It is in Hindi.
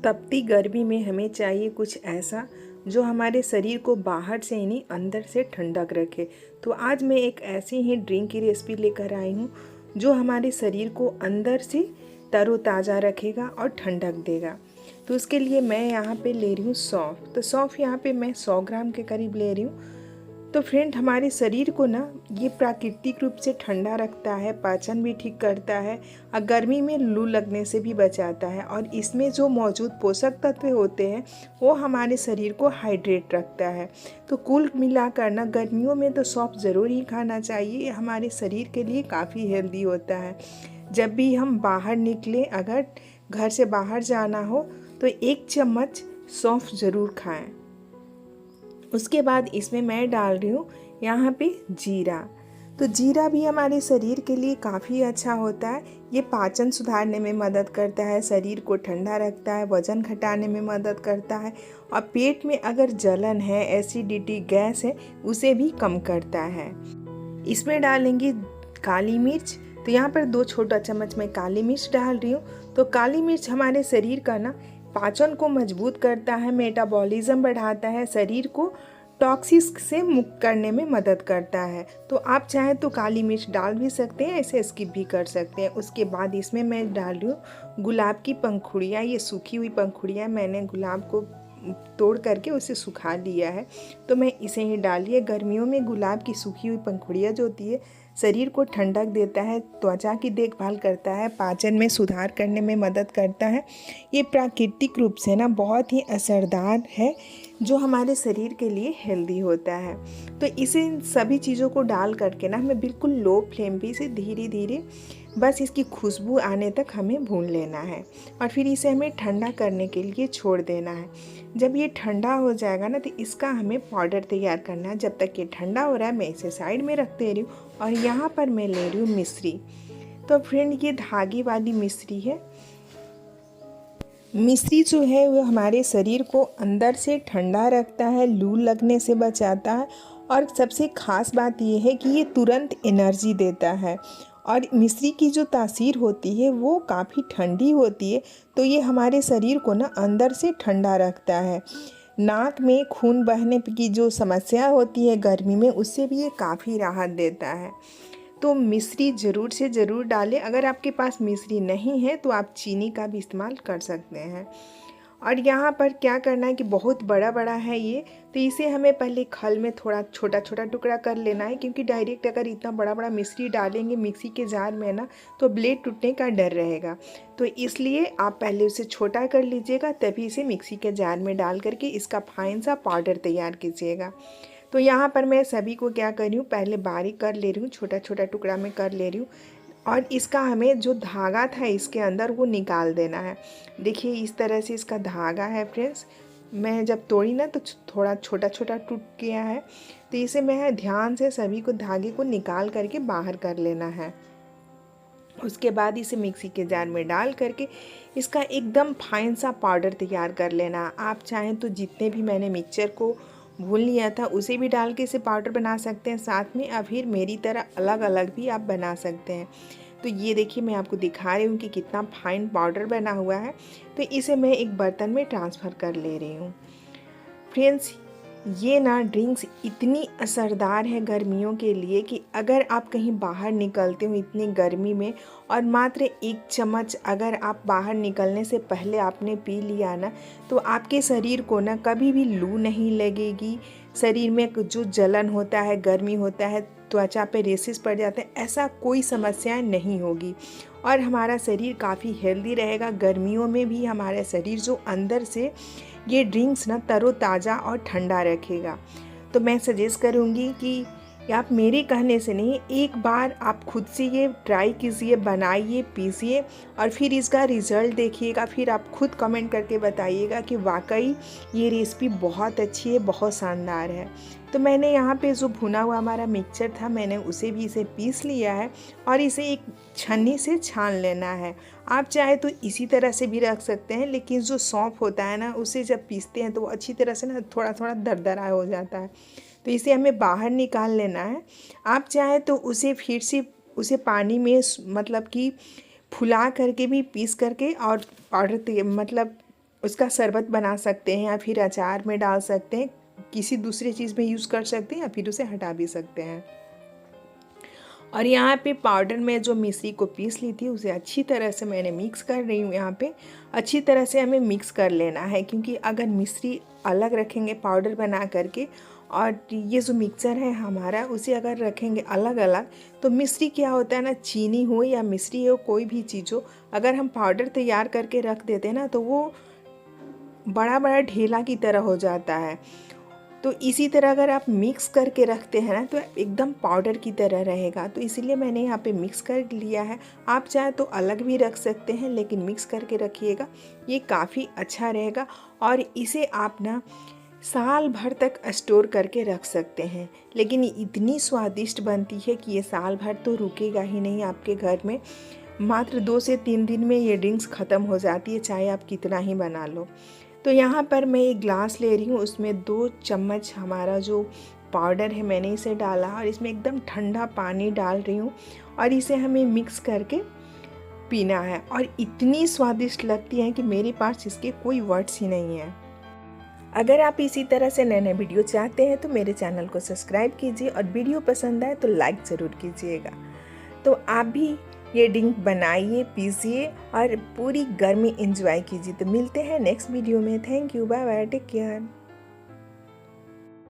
तपती गर्मी में हमें चाहिए कुछ ऐसा जो हमारे शरीर को बाहर से ही नहीं अंदर से ठंडक रखे। तो आज मैं एक ऐसी ही ड्रिंक की रेसिपी लेकर आई हूँ जो हमारे शरीर को अंदर से तरोताज़ा रखेगा और ठंडक देगा। तो उसके लिए मैं यहाँ पे ले रही हूँ सौंफ। तो सौंफ यहाँ पे मैं 100 ग्राम के करीब ले रही हूँ। तो फ्रेंड, हमारे शरीर को ना ये प्राकृतिक रूप से ठंडा रखता है, पाचन भी ठीक करता है और गर्मी में लू लगने से भी बचाता है। और इसमें जो मौजूद पोषक तत्व होते हैं वो हमारे शरीर को हाइड्रेट रखता है। तो कुल मिलाकर ना गर्मियों में तो सौंफ ज़रूर ही खाना चाहिए। ये हमारे शरीर के लिए काफ़ी हेल्दी होता है। जब भी हम बाहर निकलें, अगर घर से बाहर जाना हो तो 1 चम्मच सौंफ ज़रूर खाएं। उसके बाद इसमें मैं डाल रही हूँ यहाँ पे जीरा। तो जीरा भी हमारे शरीर के लिए काफ़ी अच्छा होता है। ये पाचन सुधारने में मदद करता है, शरीर को ठंडा रखता है, वज़न घटाने में मदद करता है और पेट में अगर जलन है, एसिडिटी, गैस है, उसे भी कम करता है। इसमें डालेंगे काली मिर्च। तो यहाँ पर 2 छोटा चम्मच मैं काली मिर्च डाल रही हूँ। तो काली मिर्च हमारे शरीर का ना पाचन को मजबूत करता है, मेटाबॉलिज्म बढ़ाता है, शरीर को टॉक्सिक से मुक्त करने में मदद करता है। तो आप चाहें तो काली मिर्च डाल भी सकते हैं, ऐसे स्किप भी कर सकते हैं। उसके बाद इसमें मैं डाल रही हूँ गुलाब की पंखुड़ियाँ। ये सूखी हुई पंखुड़ियाँ, मैंने गुलाब को तोड़ करके उसे सुखा लिया है, तो मैं इसे ही डालिए। गर्मियों में गुलाब की सूखी हुई पंखुड़ियाँ जो होती है शरीर को ठंडक देता है, त्वचा की देखभाल करता है, पाचन में सुधार करने में मदद करता है। ये प्राकृतिक रूप से ना बहुत ही असरदार है जो हमारे शरीर के लिए हेल्दी होता है। तो इसे सभी चीज़ों को डाल करके ना हमें बिल्कुल लो फ्लेम पे इसे धीरे धीरे बस इसकी खुशबू आने तक हमें भून लेना है और फिर इसे हमें ठंडा करने के लिए छोड़ देना है। जब ये ठंडा हो जाएगा ना तो इसका हमें पाउडर तैयार करना है। जब तक ये ठंडा हो रहा है मैं इसे साइड में रख दे रही हूँ और यहाँ पर मैं ले रही हूँ मिश्री। तो फ्रेंड, ये धागे वाली मिश्री है। मिश्री जो है वो हमारे शरीर को अंदर से ठंडा रखता है, लू लगने से बचाता है और सबसे ख़ास बात ये है कि ये तुरंत एनर्जी देता है। और मिश्री की जो तासीर होती है वो काफ़ी ठंडी होती है, तो ये हमारे शरीर को ना अंदर से ठंडा रखता है। नाक में खून बहने की जो समस्या होती है गर्मी में, उससे भी ये काफ़ी राहत देता है। तो मिश्री ज़रूर से ज़रूर डालें। अगर आपके पास मिश्री नहीं है तो आप चीनी का भी इस्तेमाल कर सकते हैं। और यहाँ पर क्या करना है कि बहुत बड़ा बड़ा है ये, तो इसे हमें पहले खल में थोड़ा छोटा छोटा टुकड़ा कर लेना है, क्योंकि डायरेक्ट अगर इतना बड़ा बड़ा मिश्री डालेंगे मिक्सी के जार में ना तो ब्लेड टूटने का डर रहेगा। तो इसलिए आप पहले उसे छोटा कर लीजिएगा, तभी इसे मिक्सी के जार में डाल करके इसका फाइन सा पाउडर तैयार कीजिएगा। तो यहाँ पर मैं सभी को क्या कर रही हूँ, पहले बारीक कर ले रही हूँ, छोटा छोटा टुकड़ा में कर ले रही हूँ और इसका हमें जो धागा था इसके अंदर वो निकाल देना है। देखिए इस तरह से इसका धागा है फ्रेंड्स। मैं जब तोड़ी ना तो थोड़ा छोटा छोटा टूट गया है, तो इसे मैं ध्यान से सभी को धागे को निकाल करके बाहर कर लेना है। उसके बाद इसे मिक्सी के जार में डाल करके इसका एकदम फाइन सा पाउडर तैयार कर लेना। आप चाहें तो जितने भी मैंने मिक्सचर को भून लिया था उसे भी डाल के इसे पाउडर बना सकते हैं साथ में, या फिर मेरी तरह अलग अलग भी आप बना सकते हैं। तो ये देखिए मैं आपको दिखा रही हूँ कि कितना फाइन पाउडर बना हुआ है। तो इसे मैं एक बर्तन में ट्रांसफ़र कर ले रही हूँ। फ्रेंड्स, ये ना ड्रिंक्स इतनी असरदार है गर्मियों के लिए कि अगर आप कहीं बाहर निकलते हो इतनी गर्मी में और मात्र 1 चम्मच अगर आप बाहर निकलने से पहले आपने पी लिया ना, तो आपके शरीर को ना कभी भी लू नहीं लगेगी। शरीर में जो जलन होता है, गर्मी होता है, त्वचा पे रेसेस पड़ जाते हैं, ऐसा कोई समस्याएं नहीं होगी और हमारा शरीर काफ़ी हेल्दी रहेगा। गर्मियों में भी हमारा शरीर जो अंदर से ये ड्रिंक्स ना तरोताज़ा और ठंडा रखेगा। तो मैं सजेस्ट करूँगी कि आप मेरे कहने से नहीं, एक बार आप खुद से ये ट्राई कीजिए, बनाइए, पीसिए और फिर इसका रिज़ल्ट देखिएगा। फिर आप खुद कमेंट करके बताइएगा कि वाकई ये रेसिपी बहुत अच्छी है, बहुत शानदार है। तो मैंने यहाँ पे जो भुना हुआ हमारा मिक्सचर था मैंने उसे भी इसे पीस लिया है और इसे एक छन्नी से छान लेना है। आप चाहे तो इसी तरह से भी रख सकते हैं, लेकिन जो सौंफ होता है ना उसे जब पीसते हैं तो वो अच्छी तरह से ना थोड़ा थोड़ा दरदरा हो जाता है, तो इसे हमें बाहर निकाल लेना है। आप चाहे तो उसे फिर से उसे पानी में मतलब कि फुला करके भी पीस करके और पाउडर मतलब उसका शरबत बना सकते हैं या फिर अचार में डाल सकते हैं, किसी दूसरी चीज़ में यूज़ कर सकते हैं या फिर उसे हटा भी सकते हैं। और यहाँ पे पाउडर में जो मिश्री को पीस ली थी उसे अच्छी तरह से मैंने मिक्स कर रही हूँ। यहाँ पे अच्छी तरह से हमें मिक्स कर लेना है, क्योंकि अगर मिश्री अलग रखेंगे पाउडर बना करके और ये जो मिक्सचर है हमारा उसे अगर रखेंगे अलग अलग, तो मिश्री क्या होता है ना, चीनी हो या मिश्री हो कोई भी चीज़ हो, अगर हम पाउडर तैयार करके रख देते हैं ना तो वो बड़ा बड़ा ढेला की तरह हो जाता है। तो इसी तरह अगर आप मिक्स करके रखते हैं ना तो एकदम पाउडर की तरह रहेगा। तो इसीलिए मैंने यहाँ पे मिक्स कर लिया है। आप चाहे तो अलग भी रख सकते हैं, लेकिन मिक्स करके रखिएगा, ये काफ़ी अच्छा रहेगा। और इसे आप ना साल भर तक स्टोर करके रख सकते हैं, लेकिन इतनी स्वादिष्ट बनती है कि ये साल भर तो रुकेगा ही नहीं आपके घर में। मात्र 2 से 3 दिन में ये ड्रिंक्स ख़त्म हो जाती है, चाहे आप कितना ही बना लो। तो यहाँ पर मैं एक ग्लास ले रही हूँ, उसमें 2 चम्मच हमारा जो पाउडर है मैंने इसे डाला और इसमें एकदम ठंडा पानी डाल रही हूँ और इसे हमें मिक्स करके पीना है। और इतनी स्वादिष्ट लगती है कि मेरे पास इसके कोई वर्ड्स ही नहीं है। अगर आप इसी तरह से नए नए वीडियो चाहते हैं तो मेरे चैनल को सब्सक्राइब कीजिए और वीडियो पसंद आए तो लाइक ज़रूर कीजिएगा। तो आप भी ये ड्रिंक बनाइए, पीजिए और पूरी गर्मी एंजॉय कीजिए। तो मिलते हैं नेक्स्ट वीडियो में। Thank you, bye bye, take care.